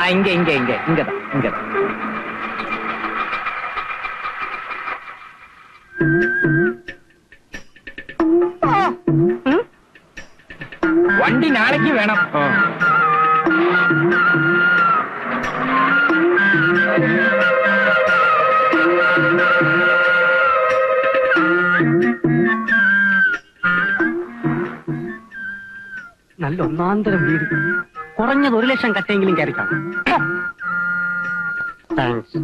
இங்க வண்டி நாளைக்கு வேணும். നല്ല ഒന്നാന്തരം വീട്. കുറഞ്ഞത് 1 ലക്ഷം കട്ടെങ്കിലും കയറി കാണും. താങ്ക്സ്.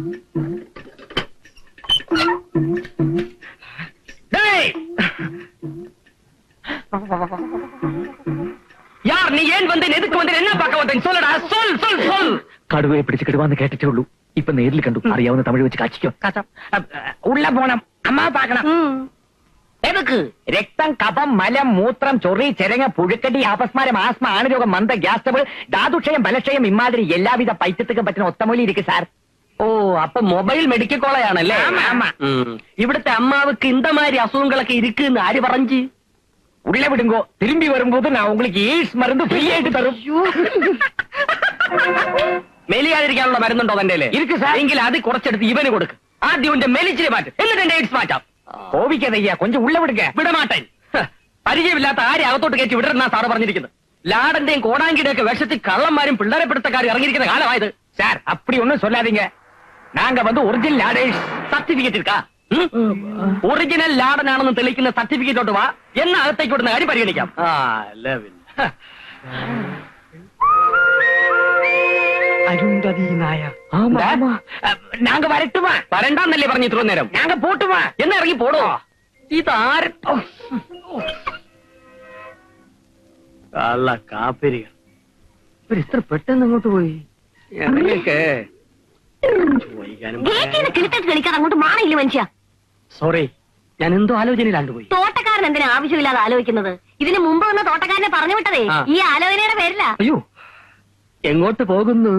யார் நீ? ஏன் வந்தேன்? எதுக்கு வந்தேன்? என்ன பார்க்க வந்தேன்? சொல்லடா, சொல் சொல் சொல். കടുവയെ പിടിച്ച് കിടുവാന്ന് കേട്ടിട്ടേ ഉള്ളൂ. ഇപ്പൊ നേരിൽ കണ്ടു. അറിയാവുന്ന തമിഴ് വെച്ച് കാച്ചിക്കോ. ഉള്ള പോണം. അമ്മ പാക്കണം. എതുക്ക്? രക്തം, കഫം, മലം, മൂത്രം, ചൊറി, ചെരങ്ങ, പുഴുക്കടി, അപസ്മാരം, ആസ്മ, ആണരോഗം, മന്ദ, ഗ്യാസ് ട്രബിൾ, ധാതുക്ഷയം, ബലക്ഷയം, ഇമാതിരി എല്ലാവിധ പൈത്യത്തിനും പറ്റുന്ന ഒത്തമൂലി ഇരിക്കും സാർ. ഓ, അപ്പൊ മൊബൈൽ മെഡിക്കൽ കോളേജാണല്ലേ? ഇവിടുത്തെ അമ്മാവക്ക് ഇന്തമാതിരി അസുഖങ്ങളൊക്കെ ഇരിക്കുന്ന ആര് പറഞ്ഞു? ഉള്ള വിടുങ്കോ, തിരുമ്പി വരുമ്പോൾ ഞാൻ உங்களுக்கு എയ്ഡ്സ് മരുന്ന് ഫ്രീ ആയിട്ട് തരും. മെലിയാതിരിക്കാനുള്ള മരുന്നുണ്ടോ തന്റെ? ഇരിക്കും സാർ. എങ്കിൽ അത് കുറച്ചെടുത്ത് ഇവന് കൊടുക്കും. ആദ്യം എന്റെ മെലിച്ചിനെ മാറ്റും, എന്നിട്ട് എന്റെ എയ്ഡ്സ് മാറ്റാം. കോപിക്കതയ്യ, കൊഞ്ചം ഉള്ള വിടുക. വിടമാട്ടൻ. പരിചയമില്ലാത്ത ആരെ അകത്തോട്ട് കയറ്റി വിടരുന്ന സാറ് പറഞ്ഞിരിക്കുന്നത്. ലാടന്റെയും കോടാങ്കിയുടെയും ഒക്കെ വേഷത്തിൽ കള്ളന്മാരും പിള്ളേരെ പിടുത്തക്കാരും ഇറങ്ങിയിരിക്കുന്ന കാലമായത്. സാർ அப்படி ஒன்னும் சொல்லாதீங்க. நாங்க வந்து ஒரிஜினல் ലാഡേഴ്സ്. സർട്ടിഫിക്കറ്റ് എടുക്കാ. ഒറിജിനൽ ലാടനാണെന്ന് തെളിയിക്കുന്ന സർട്ടിഫിക്കറ്റോട്ട് വാ, എന്ന അകത്തേക്ക് വിടുന്ന കാര്യം പരിഗണിക്കാം. അരുന്ധതി നായർ. നാങ്ക വരട്ടുവാ. വരണ്ടാന്നല്ലേ പറഞ്ഞു ഇത്ര നേരം? നാങ്ക പോട്ടുവാ. എന്നാ ഇറങ്ങി പോടോ. ഇതാര കാപ്പരികൾ ഇത്ര പെട്ടെന്ന് അങ്ങോട്ട് പോയി. കളിക്കാൻ അങ്ങോട്ട് മാറിയില്ല മനുഷ്യ. സോറി, ഞാൻ എന്തോ ആലോചനയിലാണ്ട് പോയി. തോട്ടക്കാരൻ എന്തിനാ ആവശ്യമില്ലാതെ ആലോചിക്കുന്നത്? ഇതിന് മുമ്പ് വന്ന തോട്ടക്കാരനെ പറഞ്ഞു വിട്ടതേ ഈ ആലോചനയുടെ പേരില്ല. അയ്യോ, എങ്ങോട്ട് പോകുന്നു?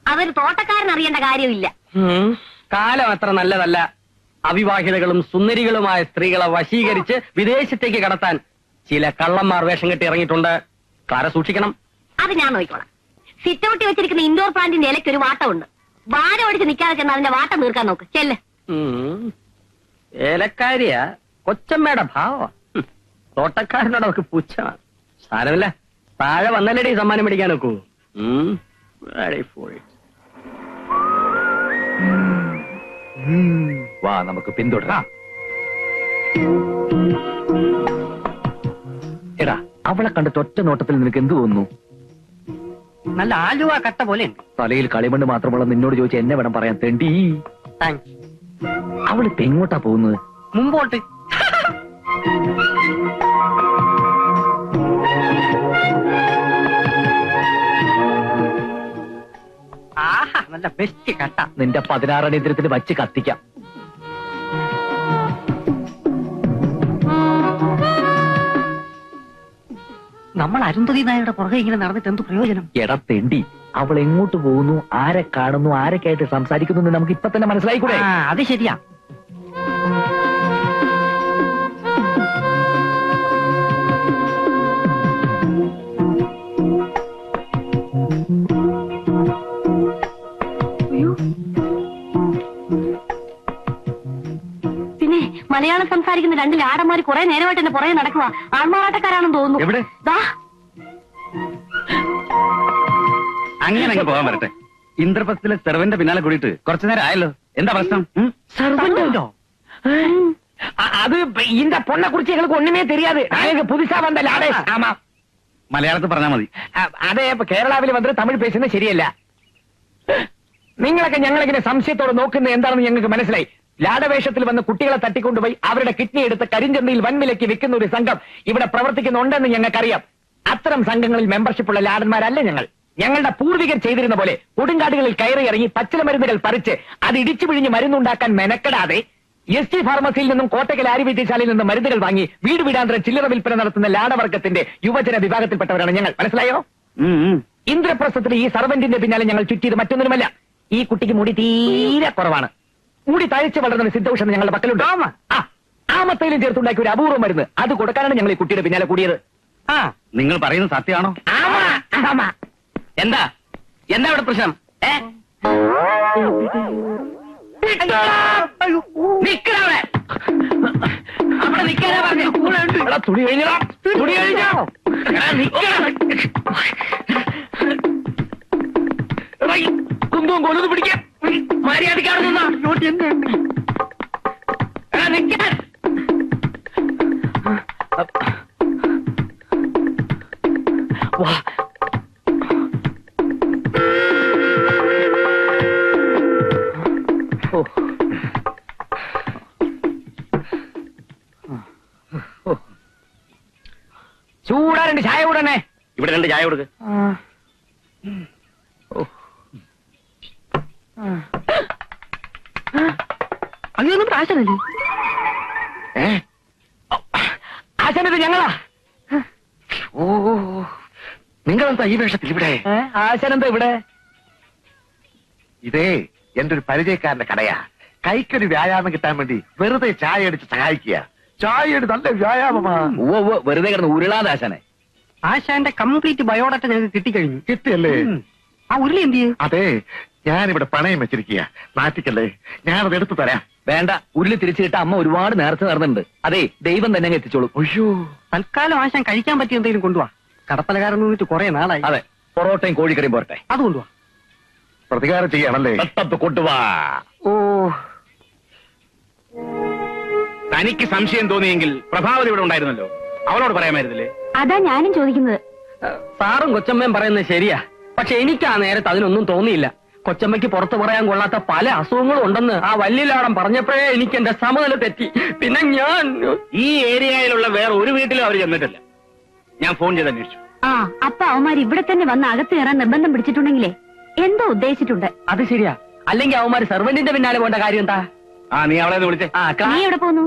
അതൊരു തോട്ടക്കാരൻ അറിയേണ്ട കാര്യമില്ല. കാലം അത്ര നല്ലതല്ല. അവിവാഹിതകളും സുന്ദരികളുമായ സ്ത്രീകളെ വശീകരിച്ച് വിദേശത്തേക്ക് കടത്താൻ ചില കള്ളന്മാർ വേഷം കെട്ടി ഇറങ്ങിയിട്ടുണ്ട്. കാരെ സൂക്ഷിക്കണം. അത് ഞാൻ നോക്കിക്കോളാം. സിറ്റൗട്ടി വെച്ചിരിക്കുന്ന ഇൻഡോർ പ്ലാന്റിന്റെ ഇലയ്ക്ക് ഒരു വാട്ടമുണ്ട്. വാര ഓടിച്ച് നിൽക്കാതെ ചെന്ന് അതിന്റെ വാട്ടം തീർക്കാൻ നോക്ക്. ചെല്ല്. ഏലക്കാരിയാ, കൊച്ചമ്മയുടെ ഭാവ. തോട്ടക്കാരനോട് അവർക്ക് പുച്ഛമാണ്. സാരമില്ല, താഴെ വന്നല്ലേ സമ്മാനം മേടിക്കാൻ നോക്കൂ. വാ, നമുക്ക് പിന്തുടരാം. എടാ, അവളെ കണ്ടിട്ട് ഒറ്റ നോട്ടത്തിൽ നിനക്ക് എന്ത് തോന്നുന്നു? നല്ല ആലുവ കട്ട പോലെ ഉണ്ട്. തലയിൽ കളിമണ്ണ് മാത്രമുള്ള നിന്നോട് ചോദിച്ചാൽ എന്നെ വേണം പറയാൻ തെണ്ടി. താങ്ക്സ്. അവളിപ്പോ എങ്ങോട്ടാ പോകുന്നത്? മുമ്പോട്ട്. ആഹാ, നല്ല ബെസ്റ്റ് കട്ട. നിന്റെ 16 അടിയന്തരത്തിന് വച്ച് കത്തിക്കാം. നമ്മൾ അരുന്ധതി നായരുടെ പുറകെ ഇങ്ങനെ നടന്നിട്ട് എന്ത് പ്രയോജനം? എടാ തെണ്ടി, അവൾ എങ്ങോട്ട് പോകുന്നു, ആരെ കാണുന്നു, ആരൊക്കെയായിട്ട് സംസാരിക്കുന്നു നമുക്ക് ഇപ്പൊ തന്നെ മനസ്സിലായിക്കൂടെ? അത് ശരിയാ. പിന്നെ മലയാളം സംസാരിക്കുന്ന 2 ലാടന്മാര് കുറെ നേരമായിട്ട് എന്നെ പുറകെ നടക്കുക. ആൺമാറാട്ടക്കാരാണെന്ന് തോന്നുന്നു. എവിടെ? അങ്ങനെ പോകാൻ വരട്ടെ. ഇന്ദ്രപ്രസ്ഥത്തിലെ സെർവന്റെ പിന്നാലെ കൂടിയിട്ട് കുറച്ചു നേരം ആയല്ലോ. എന്താ പ്രശ്നം? സർവന്റോ? അത് இந்த பொண்ணை குறிச்சு எங்களுக்கு ஒண்ணுமே தெரியாது. நாங்க புதுசா வந்த லாடேஸ். ஆமா, മലയാളത്തിൽ പറഞ്ഞാൽ മതി. അതെ, കേരളാവിൽ വന്നിട്ട് തമിഴ് പേശുന്നത് ശരിയല്ല. നിങ്ങളൊക്കെ ഞങ്ങളിങ്ങനെ സംശയത്തോടെ നോക്കുന്നത് എന്താണെന്ന് ഞങ്ങൾക്ക് മനസ്സിലായി. ലാടവേഷത്തിൽ വന്ന് കുട്ടികളെ തട്ടിക്കൊണ്ടുപോയി അവരുടെ കിഡ്നി എടുത്ത് കരിഞ്ചന്തയിൽ വൻവിലയ്ക്ക് വിൽക്കുന്ന ഒരു സംഘം ഇവിടെ പ്രവർത്തിക്കുന്നുണ്ടെന്ന് ഞങ്ങൾക്കറിയാം. അത്തരം സംഘങ്ങളിൽ മെമ്പർഷിപ്പുള്ള ലാടന്മാരല്ല ഞങ്ങൾ. ഞങ്ങളുടെ പൂർവികർ ചെയ്തിരുന്ന പോലെ കൊടുങ്കാടുകളിൽ കയറി ഇറങ്ങി പച്ചില മരുന്നുകൾ പറിച്ച് അത് ഇടിച്ചു പിഴിഞ്ഞ് മരുന്നുണ്ടാക്കാൻ മെനക്കെടാതെ എസ് ടി ഫാർമസിയിൽ നിന്നും കോട്ടക്കൽ ആര്യവൈദ്യശാലയിൽ നിന്നും മരുന്നുകൾ വാങ്ങി വീട് വീടാന്തരം ചില്ലറ വിൽപ്പന നടത്തുന്ന ലാടവർഗത്തിന്റെ യുവജന വിഭാഗത്തിൽപ്പെട്ടവരാണ് ഞങ്ങൾ. മനസ്സിലായോ? ഇന്ദ്രപ്രസ്ഥത്തിൽ ഈ സർവന്റിന്റെ പിന്നാലെ ഞങ്ങൾ ചുറ്റിയത് മറ്റൊന്നിനുമല്ല. ഈ കുട്ടിക്ക് മുടി തീരെ കുറവാണ്. മുടി തഴച്ച് വളർന്ന സിദ്ധൌഷധം ഞങ്ങളുടെ പക്കലുണ്ട്. ആമത്തയിലും ചേർത്തുണ്ടാക്കിയ ഒരു അപൂർവ മരുന്ന് അത് കൊടുക്കാനാണ് ഞങ്ങൾ ഈ കുട്ടിയുടെ പിന്നാലെ കൂടിയത്. നിങ്ങൾ പറയുന്നത് സത്യമാണോ? എന്താ എന്താ ഇവിടെ പ്രശ്നം? നിക്കണവിടെ അവിടെ നിക്കാനാ പറഞ്ഞു. തുണി കഴിഞ്ഞോ? തുണി കഴിഞ്ഞോ? കുന്തവും കൊലത് പിടിക്കാം. മര്യാദക്കാണ് നിന്നാ നിക്കാൻ. വാ. ഓ. ഓ. ചൂടാ രണ്ട് ചായ കൂടണേ. ഇവിടെ 2 ചായ കൊടുക്ക്. അതൊന്നും ആശാനല്ലേ? ആശാനത് ഞങ്ങളാ. ഓ നിങ്ങളെന്താ ഈ വേഷത്തിൽ ഇവിടെ? ആശാനെന്താ ഇവിടെ? ഇതേ എന്റെ ഒരു പരിചയക്കാരന്റെ കടയാ. കൈക്കൊരു വ്യായാമം കിട്ടാൻ വേണ്ടി വെറുതെ ചായ അടിച്ച് സഹായിക്കുക. ചായയുടെ നല്ല വ്യായാമമാ. വെറുതെ കിടന്ന് ഉരുളാതെ ആശാനെ. ആശാന്റെ കംപ്ലീറ്റ് ബയോഡാറ്റ ഞങ്ങൾക്ക് കിട്ടിക്കഴിഞ്ഞു. കിട്ടിയല്ലേ? ആ ഉരുളി എന്ത് ചെയ്യും? അതെ, ഞാനിവിടെ പണയം വെച്ചിരിക്കുക. നാട്ടിക്കല്ലേ, ഞാനത് എടുത്തു തരാം. വേണ്ട, ഉരുളി തിരിച്ചു കിട്ടാൻ അമ്മ ഒരുപാട് നേരത്തെ നടന്നിട്ടുണ്ട്. അതെ, ദൈവം തന്നെ അങ്ങ് എത്തിച്ചോളൂ. അയ്യോ, തൽക്കാലം ആശാൻ കഴിക്കാൻ പറ്റിയ എന്തെങ്കിലും കൊണ്ടുപോവാ. കടപ്പലകാരൻ നിന്നിട്ട് കുറെ നാളായി. അതെ, പൊറോട്ടയും കോഴിക്കറിയും പോരട്ടെ. അത് കൊണ്ടുപോവാ. പ്രതികാരം ചെയ്യാണല്ലേ? കൊണ്ടുവാ. ഓ, തനിക്ക് സംശയം തോന്നിയെങ്കിൽ പ്രഭാവതി ഇവിടെ ഉണ്ടായിരുന്നല്ലോ, അവളോട് പറയാമായിരുന്നില്ലേ? അതാ ഞാനും ചോദിക്കുന്നത്. സാറും കൊച്ചമ്മയും പറയുന്നത് ശരിയാ. പക്ഷെ എനിക്ക് ആ നേരത്ത് അതിനൊന്നും തോന്നിയില്ല. കൊച്ചമ്മയ്ക്ക് പുറത്തു പറയാൻ കൊള്ളാത്ത പല അസുഖങ്ങളും ഉണ്ടെന്ന് ആ വല്യലാടം പറഞ്ഞപ്പോഴേ എനിക്ക് എന്റെ സമനില തെറ്റി. പിന്നെ ഞാൻ ഈ ഏരിയയിലുള്ള വേറെ ഒരു വീട്ടിലും അവർ ചെന്നിട്ടില്ല. ഞാൻ ഫോൺ ചെയ്ത് അന്വേഷിച്ചു. ആ അപ്പൊ അവന്മാർ ഇവിടെ തന്നെ വന്ന് അകത്ത് കയറാൻ നിർബന്ധം പിടിച്ചിട്ടുണ്ടെങ്കിലേ എന്തോ ഉദ്ദേശിച്ചിട്ടുണ്ട്. അത് ശരിയാ. അല്ലെങ്കിൽ അവന്മാര് സെർവന്റിന്റെ പിന്നാലെ പോകേണ്ട കാര്യം എന്താ? നീ അവളെ വിളിച്ചേ. നീ എവിടെ പോന്നു?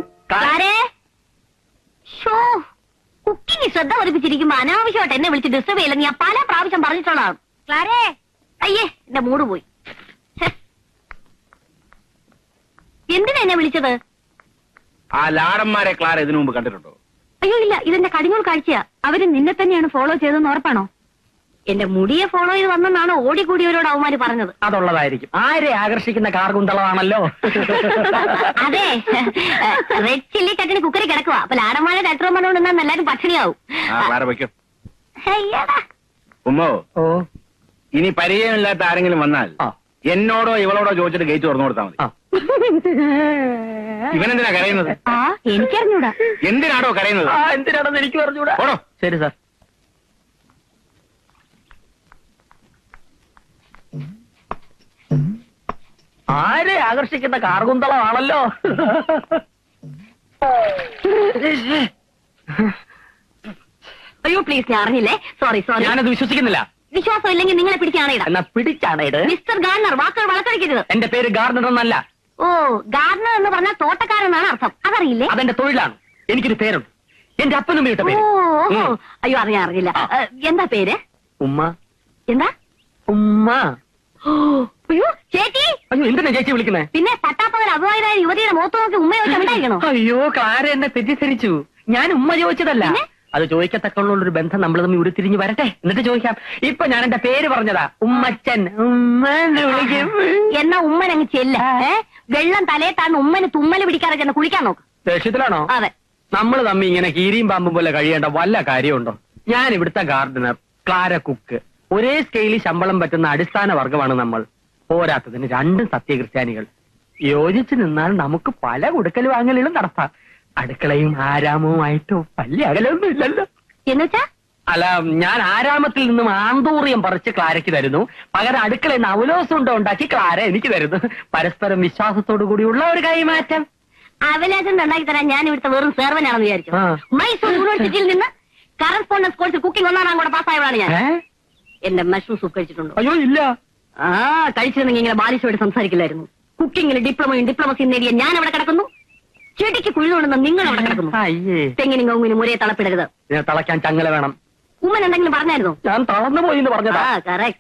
കുക്കിംഗ് ശ്രദ്ധ പതിപ്പിച്ചിരിക്കുമ്പോ അനാവശ്യമായിട്ട് എന്നെ വിളിച്ച് ഡിസ്റ്റർബ് ചെയ്യില്ല. ഞാൻ പല പ്രാവശ്യം പറഞ്ഞിട്ടുള്ളതാണ്. ക്ലാരേ, അയ്യേ എന്റെ മൂഡ് പോയി. എന്തിനാ എന്നെ വിളിച്ചത്? ആ ലാടന്മാരെ ക്ലാര ഇതിനു മുമ്പ് കണ്ടിട്ടുണ്ടോ? അയ്യോ ഇല്ല, ഇതെന്റെ കടിഞ്ഞൂൽ കാഴ്ചയാ. അവര് നിന്നെ തന്നെയാണ് ഫോളോ ചെയ്തെന്ന് ഉറപ്പാണോ? എന്റെ മുടിയെ ഫോളോ ചെയ്ത് വന്നെന്നാണ് ഓടിക്കൂടിയവരോട് അവന്മാര് പറഞ്ഞത്. അതുള്ളതായിരിക്കും. ആരെ ആകർഷിക്കുന്ന കാർഗുന്തളമാണല്ലോ. അതെ, റെഡ് ചില്ലി ചട്ടിന് കുക്കറി കിടക്കുക. അപ്പൊ ലാടന്മാരെ ഡാക്ടർ പറഞ്ഞുകൊണ്ടെന്നാൽ എല്ലാരും പട്ടിണിയാവും. ക്ലാര വയ്ക്കോ. അയ്യടാ. ഉമ്മോ, ഓ, ഇനി പരിചയമില്ലാത്ത ആരെങ്കിലും വന്നാൽ എന്നോടോ ഇവളോടോ ചോദിച്ചിട്ട് ഗേറ്റ് തുറന്നു കൊടുത്താൽ മതി. ഇവനെന്തിനാ കരയുന്നത്? ആ എനിക്കറിഞ്ഞൂടാ. എന്തിനാടോ കരയുന്നത്? എന്തിനാണെന്ന് എനിക്ക് പറഞ്ഞൂടാ. ഓടോ. ശരി സാർ. ആരെ ആകർഷിക്കുന്ന കാർഗുന്തളമാണല്ലോ. അയ്യോ പ്ലീസ്, ഞാൻ അറിഞ്ഞില്ലേ. Sorry sorry. ഞാനത് വിശ്വസിക്കുന്നില്ല. വിശ്വാസം ഇല്ലെങ്കിൽ നിങ്ങളെ പിടിക്കാണേടാ. എന്നാ പിടിച്ചാണേട്. മിസ്റ്റർ ഗാർണർ, വാക്കുകൾ വളർത്തടിക്കരുത്. എന്റെ പേര് ഗാർഡനർ എന്നല്ല. ഓ, ഗാർണർ എന്ന് പറഞ്ഞാൽ തോട്ടക്കാരെന്നാണ് അർത്ഥം. അതറിയില്ലേ? അതെന്റെ തൊഴിലാണ്. എനിക്കൊരു പേരുണ്ട്. എന്റെ അപ്പനും ഇട്ട പേര്. ഓ, അയ്യോ അറിഞ്ഞില്ല. എന്താ പേര്? ഉമ്മ. എന്താ ഉമ്മ? അയ്യോ ചേച്ചി. അയ്യോ, എന്തിനാ ചേച്ചി വിളിക്കുന്നേ? പിന്നെ പട്ടാപ്പകൽ അഭിമാനായ യുവതിയുടെ മുഖത്ത് നോക്കി ഉമ്മയെ വെച്ചുണ്ടായിരിക്കണോ? അയ്യോ, ക്ലാര എന്നെ തെറ്റിദ്ധരിച്ചു. ഞാൻ ഉമ്മ ചോദിച്ചതല്ല. അത് ചോദിക്കത്തക്കുള്ള ഒരു ബന്ധം നമ്മൾ തമ്മിൽ ഉരുത്തിരിഞ്ഞ് വരട്ടെ, എന്നിട്ട് ചോദിക്കാം. ഇപ്പൊ ഞാൻ എന്റെ പേര് പറഞ്ഞതാ, ഉമ്മച്ചൻ. ഉമ്മന്ന് വിളിക്കും. എന്നാ ഉമ്മൻ അങ്ങ് ചെല്ല. വെള്ളം തലയെ താന്ന് ഉമ്മന് തുമ്മല് പിടിക്കാതെ ചെന്ന് കുളിക്കാൻ നോക്ക്. ദേഷ്യത്തിലാണോ? അതെ. നമ്മൾ തമ്മിൽ ഇങ്ങനെ കീരിയും പാമ്പും പോലെ കഴിയേണ്ട വല്ല കാര്യമുണ്ടോ? ഞാൻ ഇവിടുത്തെ ഗാർഡനർ, ക്ലാര കുക്ക്. ഒരേ സ്കെയിലിൽ ശമ്പളം പറ്റുന്ന അടിസ്ഥാന വർഗമാണ് നമ്മൾ. പോരാത്തതിന് രണ്ടും സത്യക്രിസ്ത്യാനികൾ. യോജിച്ചു നിന്നാൽ നമുക്ക് പല കൊടുക്കൽ വാങ്ങലുകളും നടത്താം. അടുക്കളയും ആരാമവുമായിട്ട് വലിയ അകലൊന്നും ഇല്ലല്ലോ. എന്നുവെച്ചാ? അല്ല, ഞാൻ ആരാമത്തിൽ നിന്നും ആന്തൂറിയം പറിച്ച് ക്ലാരയ്ക്ക് തരുന്നു. പകരം അടുക്കളയിൽ നിന്ന് അവലോസുണ്ടോ ഉണ്ടാക്കി ക്ലാര എനിക്ക് തരുന്നു. പരസ്പരം വിശ്വാസത്തോടു കൂടിയുള്ള ഒരു കൈമാറ്റം. അവലാശം ഉണ്ടാക്കി തരാൻ ഞാൻ ഇവിടുത്തെ വെറും സെർവനാണെന്ന് വിചാരിച്ചു. മൈസൂർ യൂണിവേഴ്സിറ്റിയിൽ നിന്ന് കറസ്പോണ്ടൻസ് കോഴ്സിൽ കുക്കിംഗ് 1ാം കൂടെ പാസ്സായവളാണ് ഞാൻ. എന്റെ മഷ്റൂം സൂപ്പ് കഴിച്ചിട്ടുണ്ടോ? അയ്യോ ഇല്ല. കഴിച്ചിരുന്നെങ്കിൽ ഇങ്ങനെ ബാലിശോട് സംസാരിക്കില്ലായിരുന്നു. കുക്കിങ്ങിൽ ഡിപ്ലോമസിയും നേടിയ ഞാൻ അവിടെ കിടക്കുന്നു. ചെടിക്ക് കുഴിതുകൊണ്ടെന്ന് നിങ്ങൾ അവിടെ കിടക്കുന്നു. തെങ്ങിനും കവുങ്ങിനും ഒരേ തളപ്പിടരുത്. തിളയ്ക്കാൻ ചങ്ങല വേണം. ഉമ്മൻ എന്തെങ്കിലും പറഞ്ഞായിരുന്നോ? ഞാൻ തളർന്നു പോയി എന്ന് പറഞ്ഞതാ. കറക്റ്റ്.